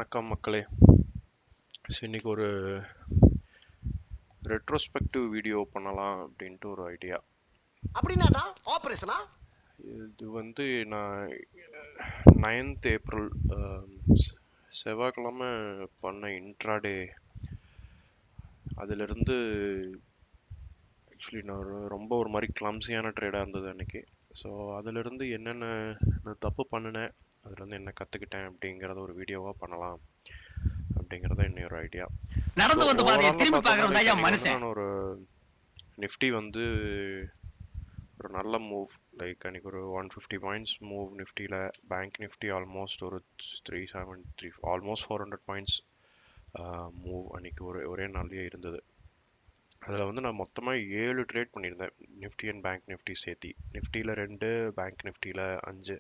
வணக்கம் மக்களே. இன்னைக்கு ஒரு ரெட்ரோஸ்பெக்டிவ் வீடியோ பண்ணலாம் அப்படின்ட்டு ஒரு ஐடியா. அப்படின்னா ஆபரேஷனா? இது வந்து நான் 9th ஏப்ரல் செவ்வாய்க்கிழமை பண்ண இன்ட்ராடே. அதிலிருந்து ஆக்சுவலி நான் ரொம்ப ஒரு மாதிரி கிளம்ஸியான ட்ரேடாக இருந்தது அன்னைக்கு. ஸோ அதிலிருந்து என்னென்ன நான் தப்பு பண்ணினேன், அதுலேருந்து என்ன கற்றுக்கிட்டேன் அப்படிங்கிறத ஒரு வீடியோவாக பண்ணலாம் அப்படிங்கிறத இன்னொரு ஐடியா. ஸோ நடந்து வந்து பாதையை ஓவராலாக திரும்பி பார்த்தோம்னா பார்க்கறவன் லைக் தான் அன்னைக்கு வந்து மனுஷன். நான் ஒரு நிஃப்டி வந்து ஒரு நல்ல மூவ், லைக் அன்றைக்கி ஒரு 150 பாயிண்ட்ஸ் மூவ் நிஃப்டியில். பேங்க் நிஃப்டி ஆல்மோஸ்ட் ஒரு 373 ஆல்மோஸ்ட் 400 பாயிண்ட்ஸ் மூவ் அன்றைக்கி ஒரே நாள்லேயே இருந்தது. அதில் வந்து நான் மொத்தமாக 7 ட்ரேட் பண்ணியிருந்தேன், நிஃப்டி அண்ட் பேங்க் நிஃப்டி சேர்த்தி. நிஃப்டியில் 2, பேங்க் நிஃப்டியில் 5.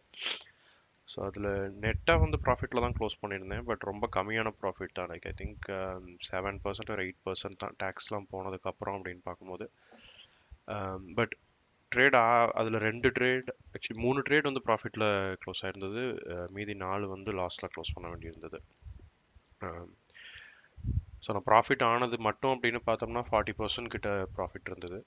ஸோ அதில் நெட்டாக வந்து ப்ராஃபிட்டில் தான் க்ளோஸ் பண்ணியிருந்தேன், பட் ரொம்ப கம்மியான ப்ராஃபிட் தான். லைக் ஐ திங்க் 7% ஒரு 8% தான் டேக்ஸ்லாம் போனதுக்கப்புறம் அப்படின்னு பார்க்கும்போது. பட் ட்ரேட் அதில் 2 ட்ரேட், ஆக்சுவலி 3 ட்ரேட் வந்து ப்ராஃபிட்டில் க்ளோஸ் ஆயிருந்தது. மீதி 4 வந்து லாஸில் க்ளோஸ் பண்ண வேண்டியிருந்தது. ஸோ நான் ப்ராஃபிட் ஆனது மட்டும் அப்படின்னு பார்த்தோம்னா 40% கிட்ட ப்ராஃபிட் இருந்தது.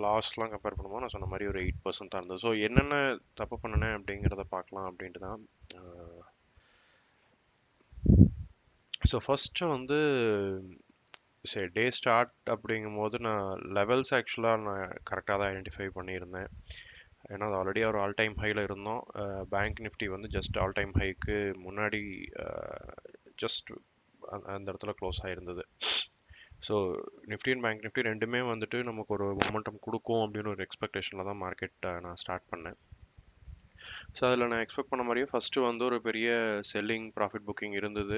லாஸ்லாம் கம்பேர் பண்ணும்போது நான் சொன்ன மாதிரி ஒரு 8% தான் இருந்தது. ஸோ என்னென்ன தப்பு பண்ணினேன் அப்படிங்கிறத பார்க்கலாம் அப்படின்ட்டு தான். ஸோ ஃபஸ்ட்டு வந்து சரி, டே ஸ்டார்ட் அப்படிங்கும் போது நான் லெவல்ஸ் ஆக்சுவலாக நான் கரெக்டாக தான் ஐடென்டிஃபை பண்ணியிருந்தேன். ஏன்னா அது ஆல்ரெடி ஒரு ஆல் டைம் ஹையில் இருந்தோம். பேங்க் நிஃப்டி வந்து ஜஸ்ட் ஆல் டைம் ஹைக்கு முன்னாடி ஜஸ்ட் அந்த இடத்துல க்ளோஸ் ஆகிருந்தது. So Nifty and bank Nifty ரெண்டுமே வந்துட்டு நமக்கு ஒரு மொமெண்டம் கொடுக்கும் அப்படின்னு ஒரு எக்ஸ்பெக்டேஷனில் தான் மார்க்கெட் நான் ஸ்டார்ட் பண்ணேன். ஸோ அதில் நான் எக்ஸ்பெக்ட் பண்ண மாதிரியே ஃபஸ்ட்டு வந்து ஒரு பெரிய செல்லிங் ப்ராஃபிட் புக்கிங் இருந்தது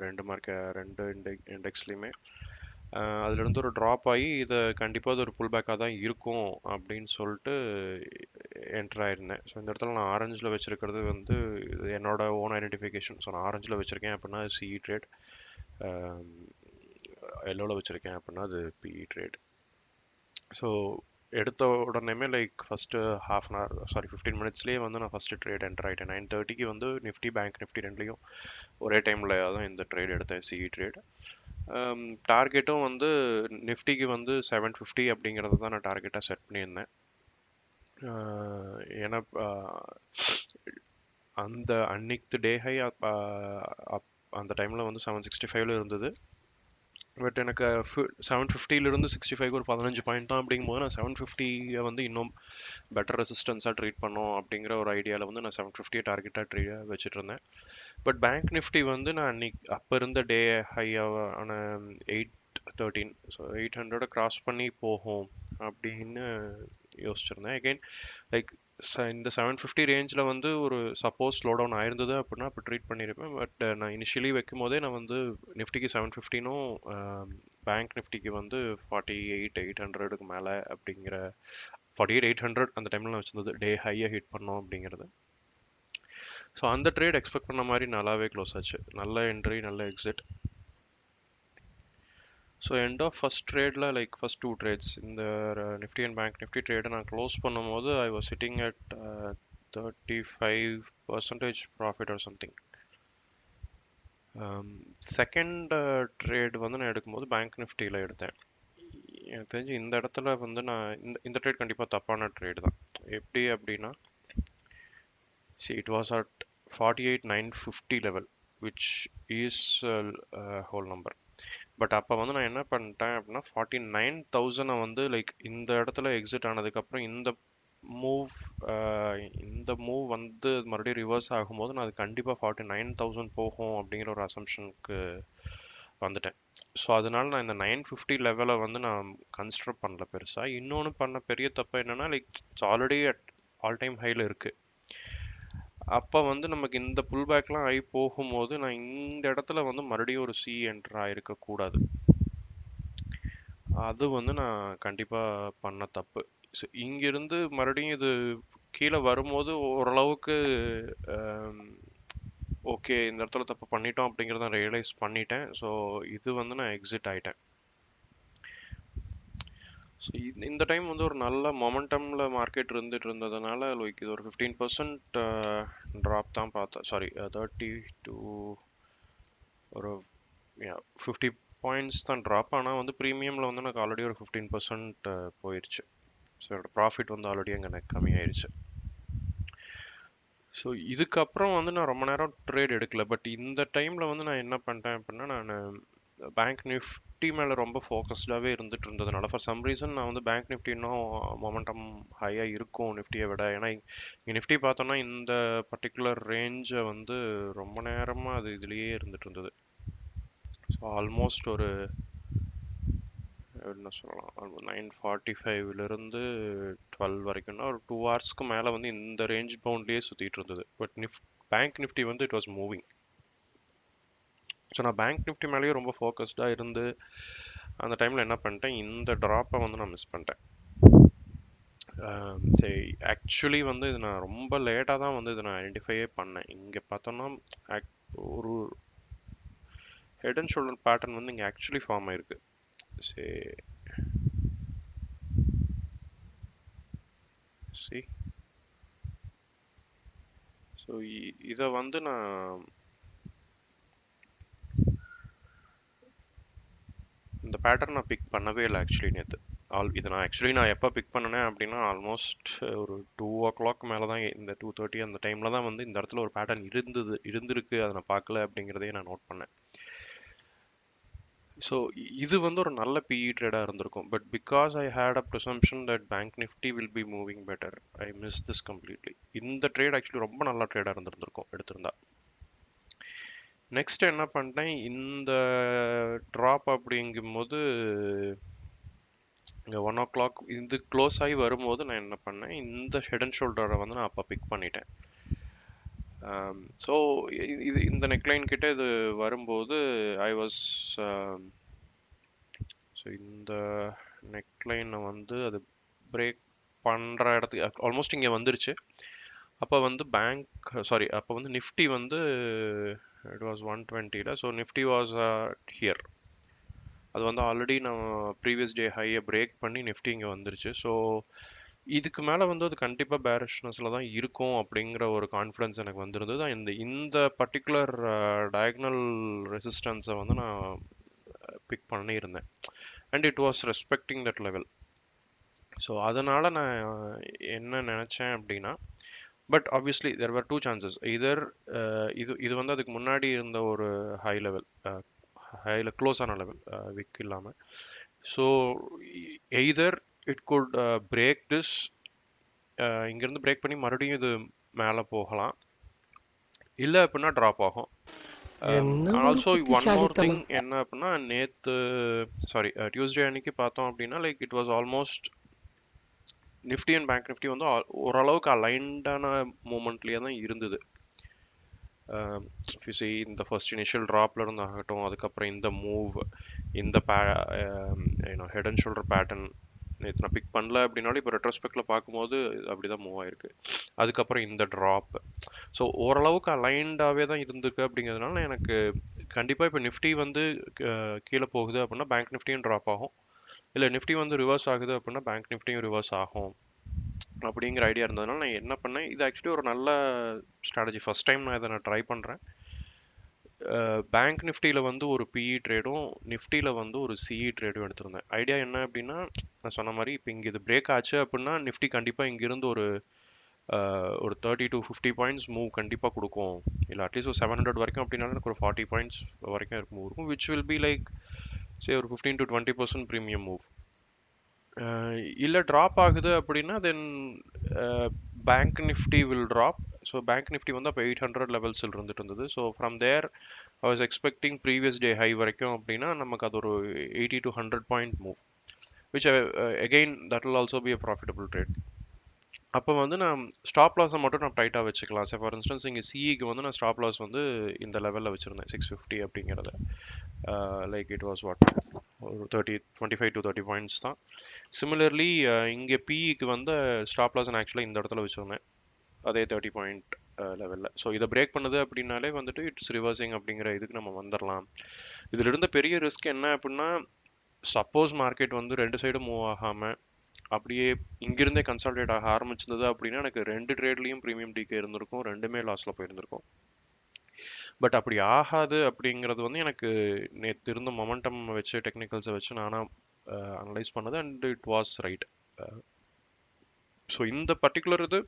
ரெண்டு இண்டெக்ஸ்லேயுமே. அதுலேருந்து ஒரு ட்ராப் ஆகி இதை கண்டிப்பாக அது ஒரு புல் பேக்காக தான் இருக்கும் அப்படின்னு சொல்லிட்டு என்டர் ஆயிருந்தேன். ஸோ இந்த இடத்துல நான் ஆரஞ்சில் வச்சுருக்கிறது வந்து என்னோட ஓன் ஐடென்டிஃபிகேஷன். ஸோ நான் ஆரஞ்சில் வச்சுருக்கேன் அப்படின்னா சிஇ ட்ரேட், எல்லோவில் வச்சுருக்கேன் அப்படின்னா அது பிஇ ட்ரேட். ஸோ எடுத்த உடனேமே லைக் ஃபஸ்ட்டு 15 மினிட்ஸ்லேயே வந்து நான் ஃபஸ்ட்டு ட்ரேட் என்டர் ஆகிட்டேன். 9:30க்கு வந்து நிஃப்டி பேங்க் நிஃப்டி ரெண்டுலேயும் ஒரே டைமில் தான் இந்த ட்ரேட் எடுத்தேன், சிஇ ட்ரேட். டார்கெட்டும் வந்து நிஃப்டிக்கு வந்து 750 அப்படிங்கிறத தான் நான் டார்கெட்டாக செட் பண்ணியிருந்தேன். ஏன்னா அந்த அன்னைக்கு டே ஹை அந்த டைமில் வந்து 765 இருந்தது. பட் எனக்கு 750லேருந்து 65 ஒரு 15 பாயிண்ட் தான். அப்படிங்கும்போது நான் 750 வந்து இன்னும் பெட்டர் ரெசிஸ்டன்ஸாக ட்ரீட் பண்ணோம் அப்படிங்கிற ஒரு ஐடியாவில் வந்து நான் 750 டார்கெட்டாக வச்சுட்டு இருந்தேன். பட் பேங்க் நிஃப்டி வந்து நான் அன்னைக்கு அப்போ இருந்த டே ஹையான 813, ஸோ 800 கிராஸ் பண்ணி போகும் அப்படின்னு யோசிச்சிருந்தேன். அகெயின் லைக் இந்த 750 ரேஞ்சில் வந்து ஒரு சப்போஸ் ஸ்லோ டவுன் ஆயிருந்தது அப்படின்னா அப்போ ட்ரீட் பண்ணியிருப்பேன். பட் நான் இனிஷியலி வைக்கும் போதே நான் வந்து நிஃப்டிக்கு 750னும் பேங்க் நிஃப்டிக்கு வந்து 48,800க்கு மேலே அப்படிங்கிற 48,800 அந்த டைமில் நான் வச்சிருந்தது டே ஹையை ஹிட் பண்ணோம் அப்படிங்கிறது. ஸோ அந்த ட்ரேட் எக்ஸ்பெக்ட் பண்ண மாதிரி நல்லாவே க்ளோஸ் ஆச்சு. நல்ல என்ட்ரி, நல்ல exit. So end of first ட்ரேடில் லைக் ஃபஸ்ட் 2 ட்ரேட்ஸ் இந்த நிஃப்டி அண்ட் பேங்க் நிஃப்டி ட்ரேடை நான் க்ளோஸ் பண்ணும்போது I was sitting at 35% profit or something. Second trade வந்து நான் எடுக்கும்போது பேங்க் நிஃப்டியில் எடுத்தேன். எனக்கு தெரிஞ்சு இந்த இடத்துல வந்து நான் இந்த ட்ரேட் கண்டிப்பாக தப்பான ட்ரேடு தான். எப்படி அப்படின்னா, it was at 48,950 level which is whole number. But அப்போ வந்து நான் என்ன பண்ணிட்டேன் அப்படின்னா 49,000 வந்து லைக் இந்த இடத்துல எக்ஸிட் ஆனதுக்கப்புறம் இந்த மூவ் வந்து மறுபடியும் ரிவர்ஸ் ஆகும்போது நான் அது கண்டிப்பாக 49,000 போகும் அப்படிங்கிற ஒரு அசம்ஷனுக்கு வந்துட்டேன். ஸோ அதனால நான் இந்த 950 லெவலை வந்து நான் கன்சிடர் பண்ணல பெருசாக. இன்னொன்று பண்ண பெரிய தப்பு என்னன்னா, like it's already at all time ஹையில் இருக்குது. அப்போ வந்து நமக்கு இந்த புல் பேக்லாம் ஆகி போகும்போது நான் இந்த இடத்துல வந்து மறுபடியும் ஒரு சி என்டர் ஆகிருக்கக்கூடாது. அது வந்து நான் கண்டிப்பாக பண்ண தப்பு. ஸோ இங்கிருந்து மறுபடியும் இது கீழே வரும்போது ஓரளவுக்கு ஓகே இந்த இடத்துல தப்பு பண்ணிட்டோம் அப்படிங்கிறத நான் ரியலைஸ் பண்ணிட்டேன். ஸோ இது வந்து நான் எக்ஸிட் ஆகிட்டேன். ஸோ இந்த டைம் வந்து ஒரு நல்ல மொமெண்டமில் மார்க்கெட் இருந்ததுனால லைக் இது ஒரு 15% ட்ராப் தான் பார்த்தேன். சாரி 30 to ஒரு 50 பாயிண்ட்ஸ் தான் ட்ராப். ஆனால் வந்து ப்ரீமியமில் வந்து எனக்கு ஆல்ரெடி ஒரு 15% போயிடுச்சு. ஸோ என்னோட ப்ராஃபிட் வந்து ஆல்ரெடி அங்கே எனக்கு கம்மியாயிருச்சு. ஸோ இதுக்கப்புறம் வந்து நான் ரொம்ப நேரம் ட்ரேட் எடுக்கல. பட் இந்த டைமில் வந்து நான் என்ன பண்ணிட்டேன் அப்படின்னா, நான் பேங்க் நிஃப்டி மேலே ரொம்ப ஃபோக்கஸ்டாகவே இருந்துட்டு இருந்ததுனால ஃபார் சம் ரீசன் நான் வந்து பேங்க் நிஃப்டி இன்னும் மொமெண்டம் ஹையாக இருக்கும் நிஃப்டியை விட. ஏன்னா இங்கே நிஃப்டி பார்த்தோன்னா இந்த பர்டிகுலர் ரேஞ்சை வந்து ரொம்ப நேரமாக அது இதுலேயே இருந்துட்டு இருந்தது. ஸோ ஆல்மோஸ்ட் ஒரு என்ன சொல்லலாம், 9:45லேருந்து 12 வரைக்கும்னா ஒரு 2 ஹவர்ஸ்க்கு மேலே வந்து இந்த ரேஞ்ச் பவுண்ட்லேயே சுற்றிட்டு இருந்தது. பட் பேங்க் நிஃப்டி வந்து இட் வாஸ் மூவிங். ஸோ நான் பேங்க் நிஃப்டி மேலேயே ரொம்ப ஃபோக்கஸ்டாக இருந்து அந்த டைமில் என்ன பண்ணிட்டேன், இந்த ட்ராப்பை வந்து நான் மிஸ் பண்ணிட்டேன். சரி, ஆக்சுவலி வந்து இது நான் ரொம்ப லேட்டாக தான் வந்து இதை நான் ஐடென்டிஃபையே பண்ணேன். இங்கே பார்த்தோன்னா ஒரு ஹெட் அண்ட் ஷோல்டர் பேட்டர்ன் வந்து இங்கே ஆக்சுவலி ஃபார்ம் ஆயிருக்கு. சரி சி ஸோ இதை வந்து நான் இந்த பேட்டர்ன் நான் பிக் பண்ணவே இல்லை ஆக்சுவலி நேற்று. இது நான் எப்போ பிக் பண்ணினேன் அப்படின்னா ஆல்மோஸ்ட் ஒரு 2 o'clock மேலே தான், இந்த 2:30 அந்த டைமில் தான் வந்து இந்த இடத்துல ஒரு பேட்டர்ன் இருந்திருக்கு. அதை நான் பார்க்கல அப்படிங்கிறதையே நான் நோட் பண்ணேன். ஸோ இது வந்து ஒரு நல்ல பிஇ ட்ரேடாக இருந்திருக்கும். But because I had a presumption that bank Nifty will be moving better, I miss this completely. இந்த ட்ரேட் ஆக்சுவலி ரொம்ப நல்ல ட்ரேடாக இருந்திருக்கும் எடுத்திருந்தா. நெக்ஸ்ட் என்ன பண்ணிட்டேன், இந்த ட்ராப் அப்படிங்கும்போது இங்கே 1 o'clock இது க்ளோஸ் ஆகி வரும்போது நான் என்ன பண்ணேன், இந்த ஹெட் அண்ட் ஷோல்டரை வந்து நான் அப்போ பிக் பண்ணிட்டேன். ஸோ இந்த நெக்லைன் கிட்ட இது வரும்போது ஐ வாஸ் ஸோ இந்த நெக்லைனை வந்து அது பிரேக் பண்ணுற இடத்துக்கு ஆல்மோஸ்ட் இங்கே வந்துருச்சு. அப்போ வந்து அப்போ வந்து நிஃப்டி வந்து இட் வாஸ் 120ல. So Nifty was here. அது வந்து ஆல்ரெடி நான் ப்ரீவியஸ் டே ஹையை பிரேக் பண்ணி நிஃப்டி இங்கே வந்துருச்சு. ஸோ இதுக்கு மேலே வந்து அது கண்டிப்பாக பேரிஷ்னஸில் தான் இருக்கும் அப்படிங்கிற ஒரு கான்ஃபிடன்ஸ் எனக்கு வந்துருந்தது. இந்த பர்டிகுலர் டயக்னல் ரெசிஸ்டன்ஸை வந்து நான் பிக் பண்ணியிருந்தேன். And it was respecting that level. So அதனால் நான் என்ன நினச்சேன் அப்படின்னா, but obviously there were 2 chances. இது வந்து அதுக்கு முன்னாடி இருந்த ஒரு ஹையில் க்ளோஸ் ஆன லெவல் விக் இல்லாமல். So either it good break this, இங்கேருந்து பிரேக் பண்ணி மறுபடியும் இது மேலே போகலாம், இல்லை அப்படின்னா ட்ராப் ஆகும். ஆல்சோ ஒன் மோர் திங் என்ன அப்படின்னா, டியூஸ்டே அன்னைக்கு பார்த்தோம் அப்படின்னா like it was almost Nifty and bank Nifty வந்து ஓரளவுக்கு அலைன்டான மூமெண்ட்லேயே தான் இருந்தது. இந்த ஃபர்ஸ்ட் இனிஷியல் ட்ராப்ல இருந்து ஆகட்டும், அதுக்கப்புறம் இந்த மூவ், இந்த ஹெட் அண்ட் ஷோல்டர் பேட்டர்ன் நேற்று நான் பிக் பண்ணல அப்படின்னாலும் இப்போ ரெட்ரோஸ்பெக்டில் பார்க்கும்போது அப்படி தான் மூவ் ஆயிருக்கு. அதுக்கப்புறம் இந்த ட்ராப், ஸோ ஓரளவுக்கு அலைன்டாகவே தான் இருந்திருக்கு. அப்படிங்கிறதுனால எனக்கு கண்டிப்பாக இப்போ நிஃப்டி வந்து கீழே போகுது அப்படின்னா பேங்க் நிஃப்டியும் ட்ராப் ஆகும், இல்லை நிஃப்டி வந்து ரிவர்ஸ் ஆகுது அப்படின்னா பேங்க் நிஃப்டியும் ரிவர்ஸ் ஆகும் அப்படிங்கிற ஐடியா இருந்ததுனால நான் என்ன பண்ணேன், இது ஆக்சுவலி ஒரு நல்ல ஸ்ட்ராட்டஜி. ஃபர்ஸ்ட் டைம் நான் இதை நான் ட்ரை பண்ணுறேன். பேங்க் நிஃப்டியில் வந்து ஒரு பிஇ ட்ரேடும் நிஃப்டியில் வந்து ஒரு சிஇ ட்ரேடும் எடுத்திருந்தேன். ஐடியா என்ன அப்படின்னா, நான் சொன்ன மாதிரி இப்போ இங்கே இது பிரேக் ஆச்சு அப்படின்னா நிஃப்டி கண்டிப்பாக இங்கிருந்து ஒரு 30 to 50 பாயிண்ட்ஸ் மூவ் கண்டிப்பாக கொடுக்கும், இல்லை அட்லீஸ்ட் ஒரு 700 வரைக்கும் அப்படின்னாலும் எனக்கு ஒரு 40 பாயிண்ட்ஸ் வரைக்கும் மூவ் இருக்கும், which will be like say ஒரு 15 to 20% ப்ரீமியம் மூவ். இல்லை ட்ராப் ஆகுது அப்படின்னா then bank Nifty will drop. So bank Nifty வந்து அப்போ 800 லெவல்ஸில் இருந்துட்டு இருந்தது. So from there I was expecting previous day high வரைக்கும் அப்படின்னா நமக்கு அது ஒரு 80 to 100 point move, which again that will also be a profitable trade. அப்போ வந்து நான் ஸ்டாப் லாஸை மட்டும் நான் டைட்டாக வச்சுக்கலாம். ஸோ ஃபார் இன்ஸ்டன்ஸ் இங்கே சிஇக்கு வந்து நான் ஸ்டாப் லாஸ் வந்து இந்த லெவலில் வச்சுருந்தேன் 650 அப்படிங்கிறத. லைக் இட் வாஸ் ஒரு 25 to 30 பாயிண்ட்ஸ் தான். சிமிலர்லி இங்கே பிஇக்கு வந்து ஸ்டாப் லாஸ் நான் ஆக்சுவலாக இந்த இடத்துல வச்சுருந்தேன் அதே 30 பாயிண்ட் லெவலில். ஸோ இதை பிரேக் பண்ணுது அப்படின்னாலே வந்துட்டு இட்ஸ் ரிவர்சிங் அப்படிங்கிற இதுக்கு நம்ம வந்துடலாம். இதில் இருந்த பெரிய ரிஸ்க் என்ன அப்படின்னா, சப்போஸ் மார்க்கெட் வந்து ரெண்டு சைடும் மூவ் ஆகாமல் அப்படியே இங்கிருந்தே கன்சால்டேட் ஆக ஆரம்பிச்சிருந்தது அப்படின்னா எனக்கு 2 ட்ரேட்லேயும் ப்ரீமியம் டிகே இருந்திருக்கும், ரெண்டுமே லாஸில் போயிருந்திருக்கும். பட் அப்படி ஆகாது அப்படிங்கிறது வந்து எனக்கு நேற்று இருந்த மொமெண்டம் வச்சு டெக்னிக்கல்ஸை வச்சு நானாக அனலைஸ் பண்ணது and it was right. So இந்த பர்டிகுலர் இது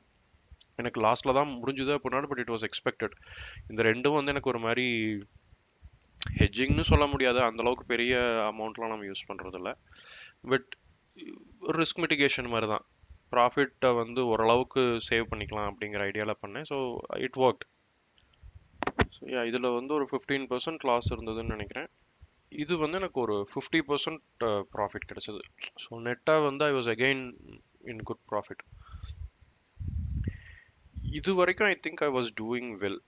எனக்கு லாஸ்ட்ல தான் முடிஞ்சுது அப்படின்னா, பட் இட் வாஸ் எக்ஸ்பெக்டட். இந்த ரெண்டும் வந்து எனக்கு ஒரு மாதிரி ஹெட்ஜிங்னு சொல்ல முடியாது, அந்த அளவுக்கு பெரிய அமௌண்ட்லாம் நம்ம யூஸ் பண்றது இல்ல. பட் ஒரு ரிஸ்க் மிட்டிகேஷன் மாதிரி தான். ப்ராஃபிட்டை வந்து ஓரளவுக்கு சேவ் பண்ணிக்கலாம் அப்படிங்கிற ஐடியாவில் பண்ணேன். So it work. ஸோ இதில் வந்து ஒரு 15% லாஸ் இருந்ததுன்னு நினைக்கிறேன். இது வந்து எனக்கு ஒரு 50% ப்ராஃபிட் கிடைச்சது. ஸோ நெட்டாக வந்து I was again in good profit. இது வரைக்கும் I think I was doing well.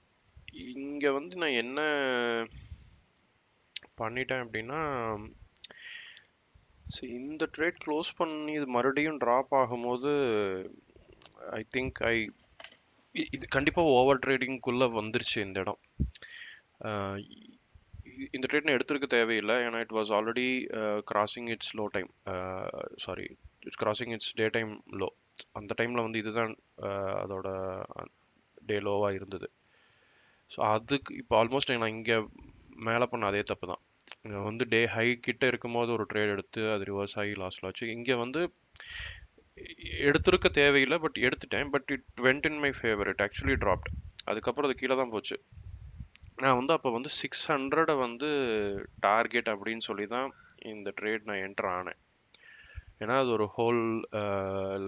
இங்கே வந்து நான் என்ன பண்ணிட்டேன் அப்படின்னா, இந்த ட்ரேட் க்ளோஸ் பண்ணி இது மறுபடியும் ட்ராப் ஆகும்போது ஐ திங்க் இது கண்டிப்பாக ஓவர் ட்ரேடிங்குள்ளே வந்துருச்சு இந்த இடம். இந்த ட்ரேட் நான் எடுத்திருக்க தேவையில்லை, ஏன்னா it was already crossing it's low time, sorry it's crossing it's day time low. அந்த டைமில் வந்து இதுதான் அதோட டே லோவாக இருந்தது. ஸோ அதுக்கு இப்போ ஆல்மோஸ்ட் நான் இங்கே மேலே பண்ண அதே தப்பு தான். வந்து டே ஹை கிட்ட இருக்கும்போது ஒரு ட்ரேட் எடுத்து அது ரிவர்ஸ் ஆகி லாஸ்ட்ல வச்சு இங்கே வந்து எடுத்திருக்க தேவையில்லை, பட் எடுத்துட்டேன். But it went in my favour, it actually dropped. அதுக்கப்புறம் அது கீழே தான் போச்சு. நான் வந்து அப்போ வந்து 600 வந்து டார்கெட் அப்படின்னு சொல்லி தான் இந்த ட்ரேட் நான் என்டர் ஆனேன். ஏன்னா அது ஒரு ஹோல்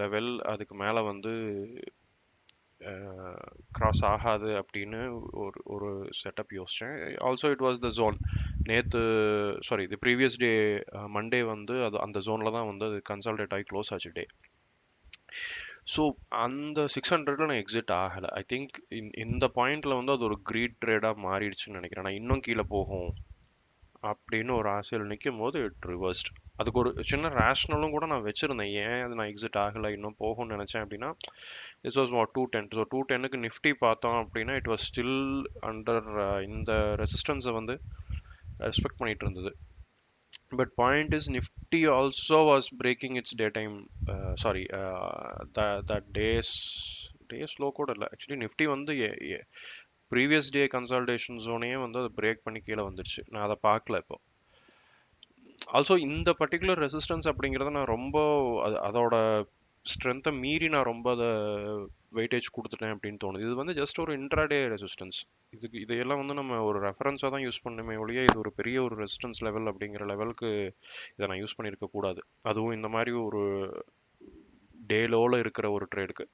லெவல், அதுக்கு மேலே வந்து கிராஸ் ஆகாது அப்படின்னு ஒரு ஒரு செட்டப் யோசித்தேன். Also it was the zone. நேற்று sorry the previous day Monday வந்து அது அந்த ஜோனில் தான் வந்து அது கன்சால்டேட் ஆகி க்ளோஸ் ஆச்சு டே. ஸோ அந்த 600ல நான் எக்ஸிட் ஆகலை. ஐ திங்க் இந்த பாயிண்ட்ல வந்து அது ஒரு கிரீட் ட்ரேடாக மாறிடுச்சுன்னு நினைக்கிறேன். நான் இன்னும் கீழே போகும் அப்படின்னு ஒரு ஆசையில் நிற்கும் போது இட் ரிவர்ஸ்ட். அதுக்கு ஒரு சின்ன ரேஷ்னலும் கூட நான் வச்சுருந்தேன், ஏன் அது நான் எக்ஸிட் ஆகலை இன்னும் போகும்னு நினச்சேன் அப்படின்னா, திஸ் வாஸ் 210. ஸோ 210க்கு நிஃப்டி பார்த்தோம் அப்படின்னா இட் வாஸ் ஸ்டில் அண்டர் இந்த ரெசிஸ்டன்ஸை வந்து ரெஸ்பெக்ட் பண்ணிட்டு இருந்தது. But point is Nifty also was breaking its day time, sorry that day's low கூட இல்லை ஆக்சுவலி. நிஃப்டி வந்து ப்ரீவியஸ் டே கன்சால்டேஷன் ஜோனையே வந்து அதை பிரேக் பண்ணி கீழே வந்துடுச்சு. நான் அதை பார்க்கல இப்போ. ஆல்சோ இந்த பர்டிகுலர் ரெசிஸ்டன்ஸ் அப்படிங்கிறத நான் ரொம்ப அதோட ஸ்ட்ரென்த்தை மீறி நான் ரொம்ப அதை வெயிட்டேஜ் கொடுத்துட்டேன் அப்படின்னு தோணுது. இது வந்து ஜஸ்ட் ஒரு இன்ட்ராடே ரெசிஸ்டன்ஸ். இதையெல்லாம் வந்து நம்ம ஒரு ரெஃபரன்ஸாக தான் யூஸ் பண்ணுமே ஒழிய இது ஒரு பெரிய ஒரு ரெசிஸ்டன்ஸ் லெவல் அப்படிங்கிற லெவலுக்கு இதை நான் யூஸ் பண்ணியிருக்க கூடாது. அதுவும் இந்த மாதிரி ஒரு டே லோவில் இருக்கிற ஒரு ட்ரேடுக்கு.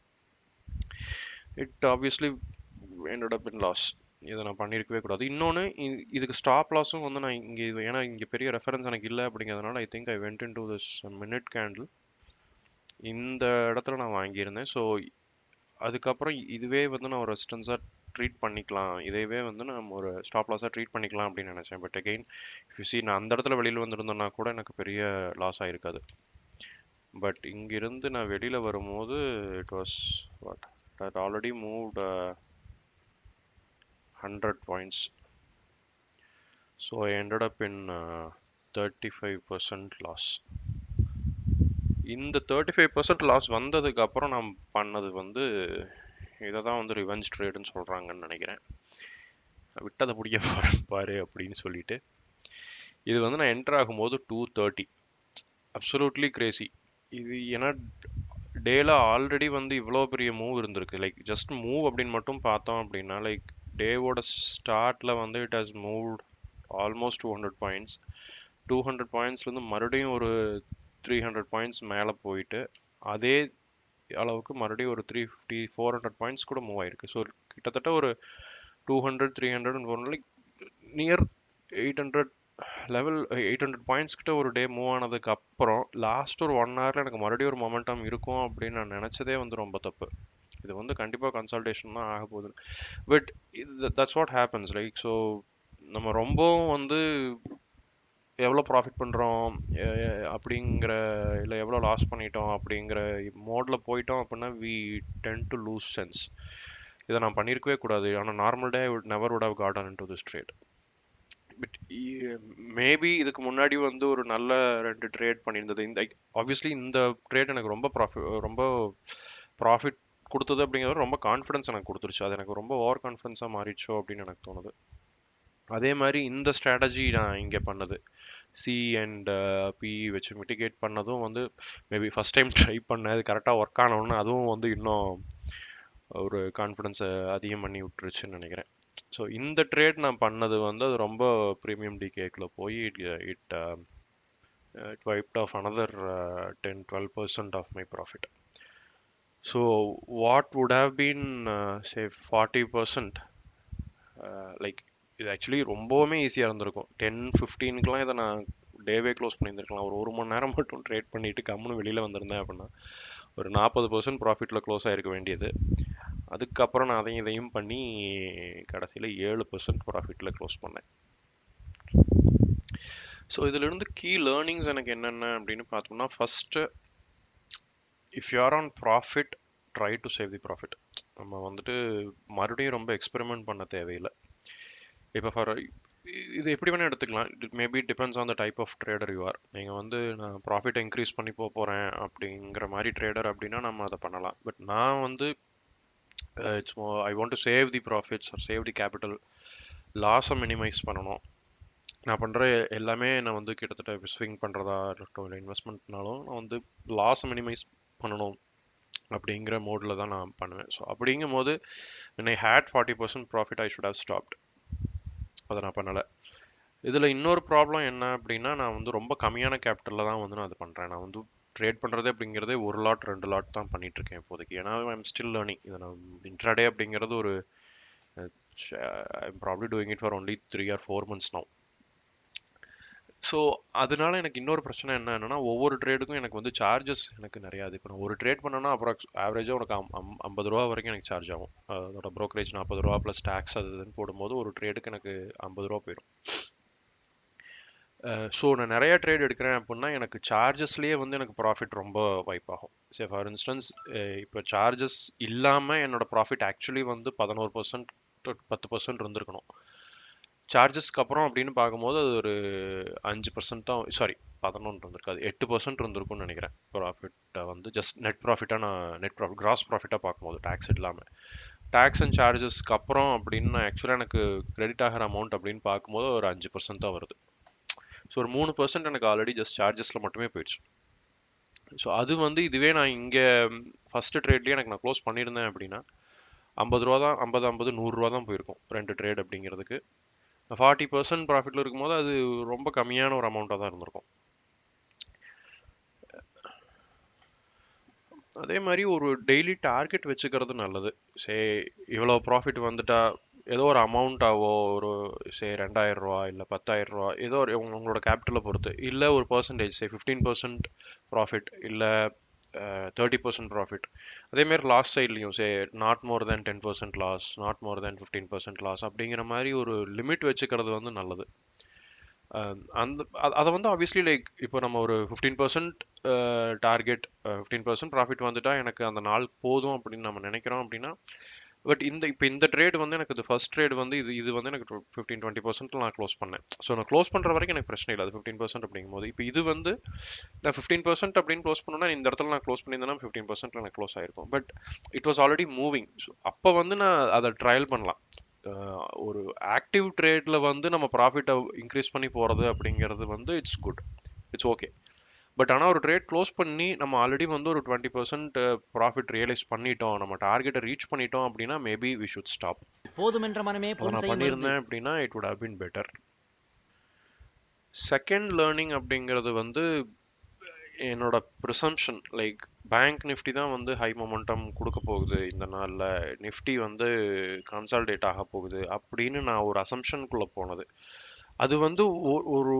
It obviously ended up in loss. இதை நான் பண்ணியிருக்கவே கூடாது. இன்னொன்று, இதுக்கு ஸ்டாப் லாஸும் வந்து நான் இங்கே ஏன்னா இங்கே பெரிய ரெஃபரன்ஸ் எனக்கு இல்லை அப்படிங்கிறதுனால I think I went in to this minute candle. இந்த இடத்துல நான் வாங்கியிருந்தேன். ஸோ அதுக்கப்புறம் இதுவே வந்து நான் ஒரு ரெசிஸ்டன்ஸாக ட்ரீட் பண்ணிக்கலாம், இதையவே வந்து நம்ம ஒரு ஸ்டாப் லாஸாக ட்ரீட் பண்ணிக்கலாம் அப்படின்னு நினச்சேன். பட் அகெயின் யூ நான் அந்த இடத்துல வெளியில் வந்திருந்தேன்னா கூட எனக்கு பெரிய லாஸ் ஆகிருக்காது. பட் இங்கிருந்து நான் வெளியில் வரும்போது it was what already moved 100 points. So I ended up in 35% loss. இந்த 35% லாஸ் வந்ததுக்கு அப்புறம் நான் பண்ணது வந்து இதை தான் வந்து ரிவெஞ்ச் ட்ரேடுன்னு சொல்கிறாங்கன்னு நினைக்கிறேன். விட்டதை பிடிக்க போகிறேன் பாரு அப்படின்னு சொல்லிட்டு. இது வந்து நான் என்டர் ஆகும்போது 230, அப்சல்யூட்லி கிரேசி. இது ஏன்னா டேல ஆல்ரெடி வந்து இவ்வளோ பெரிய மூவ் இருந்திருக்கு. லைக் ஜஸ்ட் மூவ் அப்படின்னு மட்டும் பார்த்தோம் அப்படின்னா, லைக் டேவோட ஸ்டார்ட்ல வந்து it has moved almost 200 points. 200 பாயிண்ட்ஸ்லேருந்து மறுபடியும் ஒரு 300 பாயிண்ட்ஸ் மேலே போயிட்டு அதே அளவுக்கு மறுபடியும் ஒரு 350 400 பாயிண்ட்ஸ் கூட மூவ் ஆயிருக்கு. ஸோ கிட்டத்தட்ட ஒரு 200 300 லைக் நியர் 800 லெவல் 800 பாயிண்ட்ஸ் கிட்ட ஒரு டே மூவ் ஆனதுக்கு அப்புறம் லாஸ்ட் ஒரு 1 ஹவரில் எனக்கு மறுபடியும் ஒரு மொமெண்டம் இருக்கும் அப்படின்னு நான் நினச்சதே வந்து ரொம்ப தப்பு. இது வந்து கண்டிப்பாக கன்சல்டேஷன் தான் ஆக போகுது. But that's what happens. Like so நம்ம ரொம்பவும் வந்து எவ்வளோ ப்ராஃபிட் பண்ணுறோம் அப்படிங்கிற, இல்லை எவ்வளோ லாஸ் பண்ணிட்டோம் அப்படிங்கிற மோடில் போயிட்டோம் அப்படின்னா we tend to lose sense. இதை நான் பண்ணியிருக்கவே கூடாது. ஆனால் normal day I would never would have gotten into this trade. But maybe இதுக்கு முன்னாடி வந்து ஒரு நல்ல 2 ட்ரேட் பண்ணியிருந்தது. இந்த ஆப்வியஸ்லி இந்த ட்ரேட் எனக்கு ரொம்ப ப்ராஃபிட் கொடுத்தது அப்படிங்கிறது ரொம்ப கான்ஃபிடன்ஸ் எனக்கு கொடுத்துருச்சு. அது எனக்கு ரொம்ப ஓவர் கான்ஃபிடன்ஸாக மாறிச்சோ அப்படின்னு எனக்கு தோணுது. அதே மாதிரி இந்த ஸ்ட்ராட்டஜி நான் இங்கே பண்ணது சி அண்ட் பி வச்சு மிட்டிகேட் பண்ணதும் வந்து மேபி ஃபஸ்ட் டைம் ட்ரை பண்ணேன், அது கரெக்டாக ஒர்க் ஆனவுன்னு அதுவும் வந்து இன்னும் ஒரு கான்ஃபிடென்ஸை அதிகம் பண்ணி விட்டுருச்சுன்னு நினைக்கிறேன். ஸோ இந்த ட்ரேட் நான் பண்ணது வந்து அது ரொம்ப ப்ரீமியம் டிகேக்கில் போய் it wiped off another 10-12% of my profit. So what would have been say 40%, like இது ஆக்சுவலி ரொம்பவுமே ஈஸியாக இருந்திருக்கும். 10-15க்குலாம் இதை நான் டேவே க்ளோஸ் பண்ணியிருந்திருக்கலாம். ஒரு மணி நேரம் மட்டும் ட்ரேட் பண்ணிட்டு கம்முன்னு வெளியில் வந்திருந்தேன் அப்படின்னா ஒரு 40% ப்ராஃபிட்டில் க்ளோஸ் ஆகிருக்க வேண்டியது. அதுக்கப்புறம் நான் அதையும் இதையும் பண்ணி கடைசியில் 7% ப்ராஃபிட்டில் க்ளோஸ் பண்ணேன். ஸோ இதிலிருந்து கீ லேர்னிங்ஸ் எனக்கு என்னென்ன அப்படின்னு பார்த்தோம்னா, first if you are on profit try to save the profit. நம்ம வந்துட்டு மறுபடியும் ரொம்ப எக்ஸ்பெரிமெண்ட் பண்ண தேவையில்லை. இப்போ ஃபார் இது எப்படி வேணால் எடுத்துக்கலாம். It maybe depends on the type of trader you are. நீங்கள் வந்து நான் ப்ராஃபிட் இன்க்ரீஸ் பண்ணி போகிறேன் அப்படிங்கிற மாதிரி ட்ரேடர் அப்படின்னா நம்ம அதை பண்ணலாம். பட் நான் வந்து it's I want to save the profits or save the capital, லாஸை மினிமைஸ் பண்ணணும். நான் பண்ணுற எல்லாமே நான் வந்து கிட்டத்தட்ட ஸ்விங் பண்ணுறதா இருக்கட்டும் இல்லை இன்வெஸ்ட்மெண்ட்னாலும் நான் வந்து லாஸை மினிமைஸ் பண்ணணும் அப்படிங்கிற மோடில் தான் நான் பண்ணுவேன். ஸோ அப்படிங்கும் போது when I had 40% profit I should have stopped. அதை நான் பண்ணலை. இதில் இன்னொரு ப்ராப்ளம் என்ன அப்படின்னா, நான் வந்து ரொம்ப கம்மியான கேபிட்டலில் தான் வந்து நான் அது பண்ணுறேன். நான் வந்து ட்ரேட் பண்ணுறதே அப்படிங்கிறதே 1 லாட் 2 லாட் தான் பண்ணிகிட்ருக்கேன் இப்போதைக்கு. ஏன்னா ஐம் ஸ்டில் லேர்னிங். இதை நான் இன்ட்ராடே அப்படிங்கிறது ஒரு I'm probably doing it for only 3 or 4 months now. So அதனால எனக்கு இன்னொரு பிரச்சனை என்னன்னா, ஒவ்வொரு ட்ரேடுக்கும் எனக்கு வந்து சார்ஜஸ் எனக்கு நிறையா. இப்போ நான் ஒரு ட்ரேட் பண்ணேன்னா அப்ராக்ஸ் ஆவரேஜாக உனக்கு 50 ரூபா வரைக்கும் எனக்கு சார்ஜ் ஆகும். அதோட ப்ரோக்கரேஜ் 40 ரூபா ப்ளஸ் டேக்ஸ் அது இதுன்னு போடும்போது ஒரு ட்ரேடுக்கு எனக்கு 50 ரூபா போயிடும். ஸோ நான் நிறைய ட்ரேட் எடுக்கிறேன் அப்படின்னா எனக்கு சார்ஜஸ்லேயே வந்து எனக்கு ப்ராஃபிட் ரொம்ப வைப் ஆகும். சரி, ஃபார் இன்ஸ்டன்ஸ் இப்போ சார்ஜஸ் இல்லாமல் என்னோட ப்ராஃபிட் ஆக்சுவலி வந்து 11% 10% இருந்திருக்கணும். சார்ஜஸ்க்கு அப்புறம் அப்படின்னு பார்க்கும்போது அது ஒரு 5% தான், சாரி 11 இருந்திருக்காது, 8% இருந்திருக்கும்னு நினைக்கிறேன். ப்ராஃபிட்டை வந்து ஜஸ்ட் நெட் ப்ராஃபிட்டாக நான் நெட் ப்ராஃபிட் கிராஸ் ப்ராஃபிட்டாக பார்க்கும்போது டேக்ஸ் இல்லாமல். டேக்ஸ் அண்ட் சார்ஜஸ்க்கு அப்புறம் அப்படின்னு நான் ஆக்சுவலாக எனக்கு கிரெடிட் ஆகிற அமௌண்ட் அப்படின்னு பார்க்கும்போது ஒரு 5% தான் வருது. ஸோ ஒரு 3% எனக்கு ஆல்ரெடி ஜஸ்ட் சார்ஜஸில் மட்டுமே போயிடுச்சு. ஸோ அது வந்து இதுவே நான் இங்கே ஃபஸ்ட்டு ட்ரேட்லேயே எனக்கு நான் க்ளோஸ் பண்ணியிருந்தேன் அப்படின்னா 50 ரூபா தான், 50 100 தான் போயிருக்கும் 2 ட்ரேட் அப்படிங்கிறதுக்கு. 40% ப்ராஃபிட்டில் இருக்கும்போது அது ரொம்ப கம்மியான ஒரு அமௌண்ட்டாக தான் இருந்திருக்கும். அதே மாதிரி ஒரு டெய்லி டார்கெட் வச்சுக்கிறது நல்லது. இவ்வளோ ப்ராஃபிட் வந்துட்டா ஏதோ ஒரு அமௌண்ட்டாவோ ஒரு 2000 ரூபா இல்லை 10,000 ரூபா ஏதோ ஒரு உங்களோட கேபிட்டலை பொறுத்து, இல்லை ஒரு பர்சன்டேஜ் 15% ப்ராஃபிட் இல்லை 30% ப்ராஃபிட். அதேமாரி லாஸ் சைட்லையும் not more than 10% loss, not more than 15% loss அப்படிங்கிற மாதிரி ஒரு லிமிட் வச்சுக்கிறது வந்து நல்லது. அந்த அதை வந்து ஆப்வியஸ்லி லைக் இப்போ நம்ம ஒரு 15% டார்கெட் 15% ப்ராஃபிட் வந்துட்டா எனக்கு அந்த நாள் போதும் அப்படின்னு நம்ம நினைக்கிறோம் அப்படின்னா, பட் இப்போ இந்த ட்ரேட் வந்து எனக்கு இது ஃபர்ஸ்ட் ட்ரேட் வந்து இது வந்து எனக்கு 15-20% நான் க்ளோஸ் பண்ணேன். ஸோ நான் க்ளோஸ் பண்ணுற வரைக்கும் எனக்கு பிரச்சனை இல்லை, அது 15% அப்படிங்கும்போது. இப்போ இது வந்து நான் 15% அப்படின்னு க்ளோஸ் பண்ணோன்னா இந்த இடத்துல நான் க்ளோஸ் பண்ணியிருந்தேன்னா 15% எனக்கு க்ளோஸ் ஆயிருக்கும். But it was already moving. So அப்போ வந்து நான் அதை ட்ரையல் பண்ணலாம். ஒரு ஆக்டிவ் ட்ரேடில் வந்து நம்ம ப்ராஃபிட்டை இன்க்ரீஸ் பண்ணி போகிறது அப்படிங்கிறது வந்து it's good, it's okay. But ஆனால் ஒரு ட்ரேட் க்ளோஸ் பண்ணி நம்ம ஆல்ரெடி வந்து ஒரு 20% ப்ராஃபிட் ரியலைஸ் பண்ணிட்டோம், நம்ம டார்கெட்டை ரீச் பண்ணிட்டோம் அப்படின்னா மேபி வி ஷுட் ஸ்டாப். போதுமென்ற மனமே நான் பண்ணியிருந்தேன் அப்படின்னா it would have been better. Second learning அப்படிங்கிறது வந்து என்னோட ப்ரிசம்ஷன், லைக் பேங்க் நிஃப்டி தான் வந்து ஹை மொமெண்டம் கொடுக்க போகுது இந்த நாளில், நிஃப்டி வந்து கன்சால்டேட் ஆக போகுது அப்படின்னு நான் ஒரு அசம்ஷனுக்குள்ளே போனது. அது வந்து ஒரு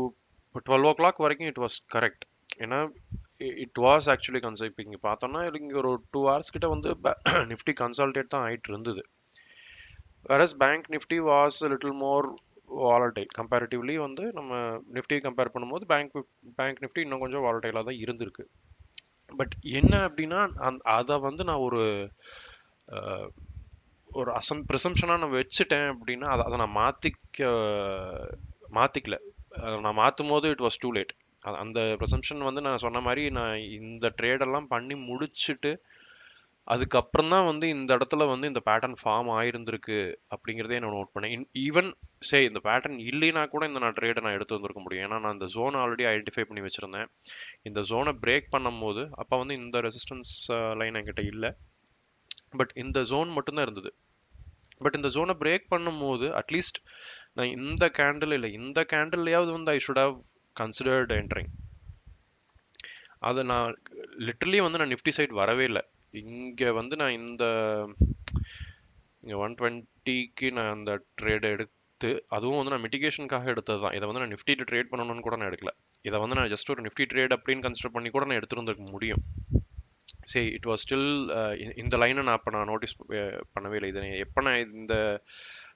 12 o'clock வரைக்கும் இட் வாஸ் கரெக்ட். ஏன்னா இட் வாஸ் ஆக்சுவலி இப்போ இங்கே பார்த்தோம்னா இங்கே ஒரு 2 hours கிட்ட வந்து நிஃப்டி கன்சால்டேட் தான் ஆகிட்டு இருந்தது. whereas bank Nifty was little more volatile comparatively. வந்து நம்ம நிஃப்டி கம்பேர் பண்ணும்போது பேங்க் நிஃப்டி இன்னும் கொஞ்சம் வாலடைலாக தான் இருந்திருக்கு. பட் என்ன அப்படின்னா அதை வந்து நான் ஒரு ப்ரிசம்ஷனாக நான் வச்சுட்டேன் அப்படின்னா அதை நான் மாற்றிக்கல. நான் மாற்றும் போது இட் வாஸ் டூ லேட். அந்த ப்ரிசம்ஷன் வந்து நான் சொன்ன மாதிரி நான் இந்த ட்ரேடெல்லாம் பண்ணி முடிச்சுட்டு அதுக்கப்புறம் தான் வந்து இந்த இடத்துல வந்து இந்த பேட்டர்ன் ஃபார்ம் ஆயிருந்திருக்கு அப்படிங்கிறதே நான் நோட் பண்ணேன். ஈவன் இந்த பேட்டர்ன் இல்லைனா கூட இந்த நான் ட்ரேடை நான் எடுத்து வந்திருக்க முடியும். ஏன்னா நான் இந்த ஜோன் ஆல்ரெடி ஐடென்டிஃபை பண்ணி வச்சிருந்தேன். இந்த ஜோனை பிரேக் பண்ணும்போது அப்போ வந்து இந்த ரெசிஸ்டன்ஸ் லைன் என்கிட்ட இல்லை, பட் இந்த ஜோன் மட்டும்தான் இருந்தது. பட் இந்த ஜோனை பிரேக் பண்ணும்போது அட்லீஸ்ட் நான் இந்த கேண்டில் இல்லை இந்த கேண்டில்லையாவது வந்து I should have considered entering. அதை நான் லிட்டரலி வந்து நான் நிஃப்டி சைட் வரவே இல்லை. இங்கே வந்து நான் இங்கே 120க்கு நான் அந்த ட்ரேடை எடுத்து, அதுவும் வந்து நான் மிட்டிகேஷனுக்காக எடுத்தது தான். இதை வந்து நான் நிஃப்டியில் ட்ரேட் பண்ணணும்னு கூட நான் எடுக்கல. இதை வந்து நான் ஜஸ்ட் ஒரு நிஃப்டி ட்ரேட் அப்படின்னு கன்சிடர் பண்ணி கூட நான் எடுத்துருந்துருக்க முடியும். சரி, இட் வாஸ் ஸ்டில் இந்த லைனை நான் அப்போ நான் நோட்டீஸ் பண்ணவே இல்லை. இதை எப்போ நான் இந்த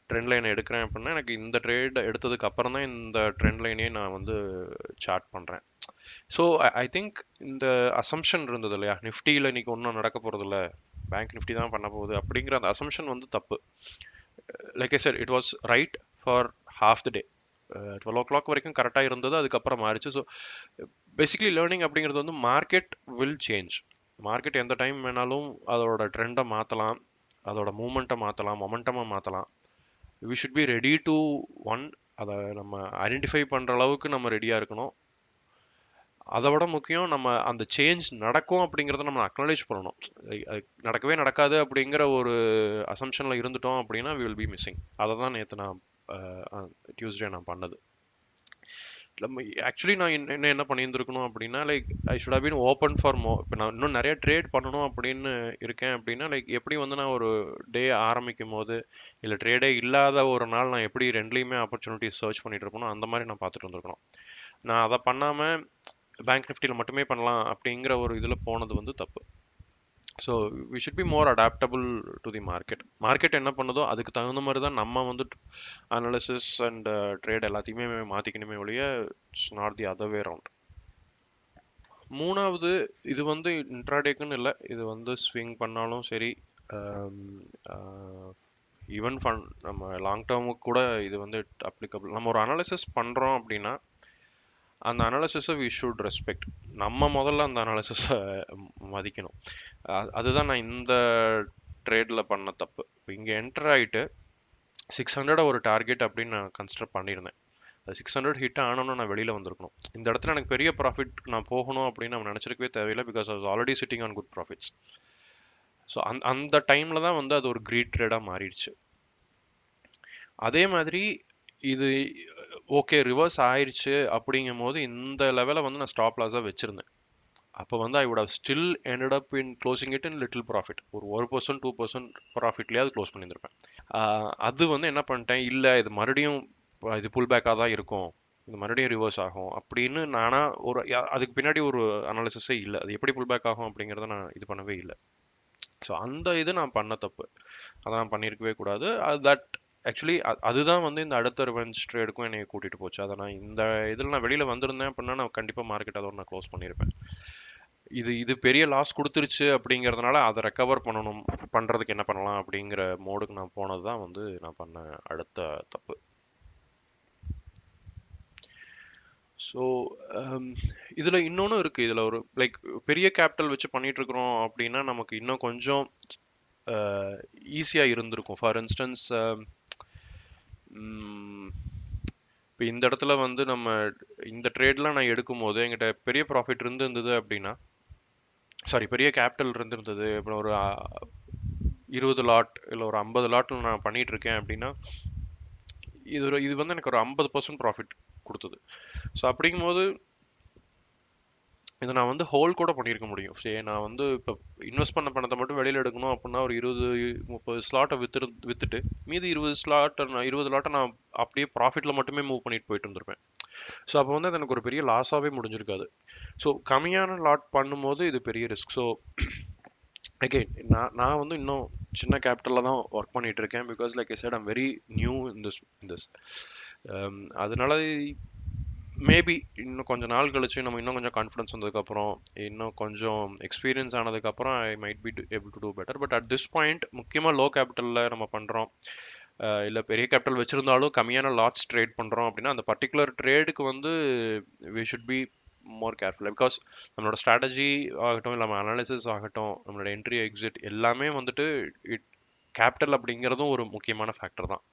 ட்ரெண்ட் லைனை எடுக்கிறேன் அப்படின்னா எனக்கு இந்த ட்ரேட் எடுத்ததுக்கு அப்புறம் தான் இந்த ட்ரெண்ட் லைனே நான் வந்து சார்ட் பண்ணுறேன். ஸோ ஐ திங்க் இந்த அசம்ஷன் இருந்தது இல்லையா, நிஃப்டியில் இன்னைக்கு ஒன்றும் நடக்க போகிறது இல்லை, பேங்க் நிஃப்டி தான் பண்ண போகுது அப்படிங்கிற அந்த அசம்ஷன் வந்து தப்பு. Like I set, it was right for half the day. 12 o'clock வரைக்கும் கரெக்டாக இருந்தது, அதுக்கப்புறம் மாறிச்சு. ஸோ பேசிக்கலி லேர்னிங் அப்படிங்கிறது வந்து மார்க்கெட் வில் சேஞ்ச். மார்க்கெட் எந்த டைம் வேணாலும் அதோட ட்ரெண்டை மாற்றலாம், அதோட மூமெண்ட்டை மாற்றலாம், மொமெண்டமாக மாற்றலாம். We should be ready to அதை நம்ம ஐடென்டிஃபை பண்ணுற அளவுக்கு நம்ம ரெடியாக இருக்கணும். அதை விட முக்கியம், நம்ம அந்த சேஞ்ச் நடக்கும் அப்படிங்கிறத நம்ம அக்னாலேஜ் பண்ணணும். நடக்கவே நடக்காது அப்படிங்கிற ஒரு அசம்ஷனில் இருந்துட்டோம் அப்படின்னா வி வில் பி மிஸ்ஸிங். அதை தான் நேற்று நான் டியூஸ்டே நான் பண்ணது. ஆக்சுவலி நான் என்ன பண்ணியிருந்துருக்கணும் அப்படின்னா, like I should have been open for இப்போ நான் இன்னும் நிறைய ட்ரேட் பண்ணணும் அப்படின்னு இருக்கேன் அப்படின்னா, லைக் எப்படி வந்து நான் ஒரு டே ஆரம்பிக்கும் போது இல்லை ட்ரேடே இல்லாத ஒரு நாள் நான் எப்படி ரெண்டுலேயுமே ஆப்பர்ச்சுனிட்டிஸ் சர்ச் பண்ணிட்டு இருப்பேனோ அந்த மாதிரி நான் பார்த்துட்டு இருந்திருக்கணும். நான் அதை பண்ணாமல் பேங்க் நிஃப்டியில் மட்டுமே பண்ணலாம் அப்படிங்கிற ஒரு இதில் போனது வந்து தப்பு. So we should be more adaptable to the market. Market என்ன பண்ணுதோ அதுக்கு தகுந்த மாதிரி தான் நம்ம வந்து அனாலிசிஸ் அண்ட் ட்ரேட் எல்லாத்தையுமே மாற்றிக்கணுமே ஒழிய it's not the other way round. மூணாவது, இது வந்து இன்ட்ராடேக்குன்னு இல்லை, இது வந்து ஸ்விங் பண்ணாலும் சரி, ஈவன் ஃபண்ட் நம்ம லாங் டேர்முக்கு கூட இது வந்து அப்ளிகபிள். நம்ம ஒரு அனாலிசிஸ் பண்ணுறோம் அப்படின்னா அந்த அனாலிசிஸை வி ஷுட் ரெஸ்பெக்ட். நம்ம முதல்ல அந்த அனாலிசிஸை மதிக்கணும். அதுதான் நான் இந்த ட்ரேடில் பண்ண தப்பு. இப்போ இங்கே என்டர் ஆகிட்டு 600 ஒரு டார்கெட் அப்படின்னு நான் கன்சிடர் பண்ணியிருந்தேன். அது 600 ஹிட் ஆனோன்னு நான் வெளியில் வந்திருக்கணும். இந்த இடத்துல எனக்கு பெரிய ப்ராஃபிட் நான் போகணும் அப்படின்னு நான் நினச்சிருக்கவே தேவையில்லை, because I was already sitting on good profits. So அந்த டைமில் தான் வந்து அது ஒரு கிரீட் ட்ரேடாக மாறிடுச்சு. அதே மாதிரி இது ஓகே ரிவர்ஸ் ஆயிடுச்சு அப்படிங்கும் போது இந்த லெவலை வந்து நான் ஸ்டாப் லாஸாக வச்சுருந்தேன். அப்போ வந்து I would have still ended up in closing it in little profit. ஒரு 1% 2% ப்ராஃபிட்லேயாவது க்ளோஸ் பண்ணியிருந்திருப்பேன். அது வந்து என்ன பண்ணிட்டேன், இல்லை இது மறுபடியும் இது புல் பேக்காக தான் இருக்கும், இது மறுபடியும் ரிவர்ஸ் ஆகும் அப்படின்னு நானாக ஒரு அதுக்கு பின்னாடி ஒரு அனாலிசிஸே இல்லை, அது எப்படி புல் பேக் ஆகும் அப்படிங்கிறத நான் இது பண்ணவே இல்லை. ஸோ அந்த இது நான் பண்ண தப்பு, அதை நான் பண்ணியிருக்கவே கூடாது. தட் ஆக்சுவலி அதுதான் வந்து இந்த அடுத்த ரிவெஞ்ச் ட்ரேடுக்கும் என்னை கூட்டிகிட்டு போச்சு. அதை நான் இந்த இதில் நான் வெளியில் வந்திருந்தேன் அப்படின்னா நான் கண்டிப்பாக மார்க்கெட் அதோட நான் க்ளோஸ் பண்ணியிருப்பேன். இது பெரிய லாஸ் கொடுத்துருச்சு அப்படிங்கிறதுனால அதை ரெக்கவர் பண்ணுறதுக்கு என்ன பண்ணலாம் அப்படிங்கிற மோடுக்கு நான் போனது தான் வந்து நான் பண்ண அடுத்த தப்பு. ஸோ இதில் இன்னொன்று இருக்குது. இதில் ஒரு லைக் பெரிய கேபிட்டல் வச்சு பண்ணிட்டு இருக்கிறோம் அப்படின்னா நமக்கு இன்னும் கொஞ்சம் ஈஸியாக இருந்திருக்கும். ஃபார் இன்ஸ்டன்ஸ் இப்போ இந்த இடத்துல வந்து நம்ம இந்த ட்ரேட்லாம் நான் எடுக்கும் போது எங்கிட்ட பெரிய ப்ராஃபிட் இருந்தது அப்படின்னா, சாரி பெரிய கேபிட்டல் இருந்திருந்தது, இப்போ ஒரு 20 லாட் இல்லை ஒரு 50 லாட்டில் நான் பண்ணிட்டு இருக்கேன் அப்படின்னா இது வந்து எனக்கு ஒரு 50% ப்ராஃபிட் கொடுத்தது. ஸோ அப்படிங்கும்போது இதை நான் வந்து ஹோல்ட் கூட பண்ணியிருக்க முடியும். சரி, நான் வந்து இப்போ இன்வெஸ்ட் பண்ண பணத்தை மட்டும் வெளியில் எடுக்கணும் அப்படின்னா ஒரு 20-30 ஸ்லாட்டை விற்றுட்டு மீதி 20 லாட்டை நான் அப்படியே ப்ராஃபிட்டில் மட்டுமே மூவ் பண்ணிட்டு போயிட்டு இருந்திருப்பேன். ஸோ அப்போ வந்து அது எனக்கு ஒரு பெரிய லாஸாகவே முடிஞ்சிருக்காது. ஸோ கம்மியான லாட் பண்ணும்போது இது பெரிய ரிஸ்க். ஸோ அகெயின் நான் வந்து இன்னும் சின்ன கேபிட்டலில் தான் ஒர்க் பண்ணிட்டு இருக்கேன், because like I set I'm very new in this. அதனால மேபி இன்னும் கொஞ்சம் நாள் கழிச்சு நம்ம இன்னும் கொஞ்சம் கான்ஃபிடன்ஸ் வந்ததுக்கப்புறம், இன்னும் கொஞ்சம் எக்ஸ்பீரியன்ஸ் ஆனதுக்கப்புறம் I might be able to do better. But at this point முக்கியமாக லோ கேபிட்டலில் நம்ம பண்ணுறோம், இல்லை பெரிய கேபிட்டல் வச்சுருந்தாலும் கம்மியான லாட்ஸ் ட்ரேட் பண்ணுறோம் அப்படின்னா அந்த பர்டிகுலர் ட்ரேடுக்கு வந்து வி ஷுட் பி மோர் கேர்ஃபுல்லாக. பிகாஸ் நம்மளோட ஸ்ட்ராட்டஜி ஆகட்டும், இல்லை நம்ம அனாலிசிஸ் ஆகட்டும், நம்மளோட என்ட்ரி எக்ஸிட் எல்லாமே வந்துட்டு கேபிட்டல் அப்படிங்கிறதும் ஒரு முக்கியமான ஃபேக்டர் தான்.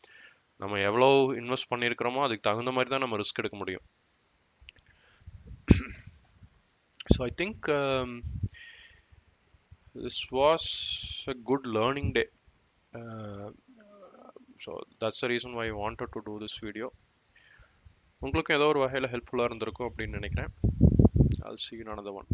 நம்ம எவ்வளோ இன்வெஸ்ட் பண்ணியிருக்கிறோமோ அதுக்கு தகுந்த மாதிரி தான் நம்ம ரிஸ்க் எடுக்க முடியும். So I think this was a good learning day. So that's the reason why I wanted to do this video. உங்களுக்கும் ஏதோ ஒரு வகையில் ஹெல்ப்ஃபுல்லாக இருந்திருக்கும் அப்படின்னு நினைக்கிறேன். I'll see you in another one.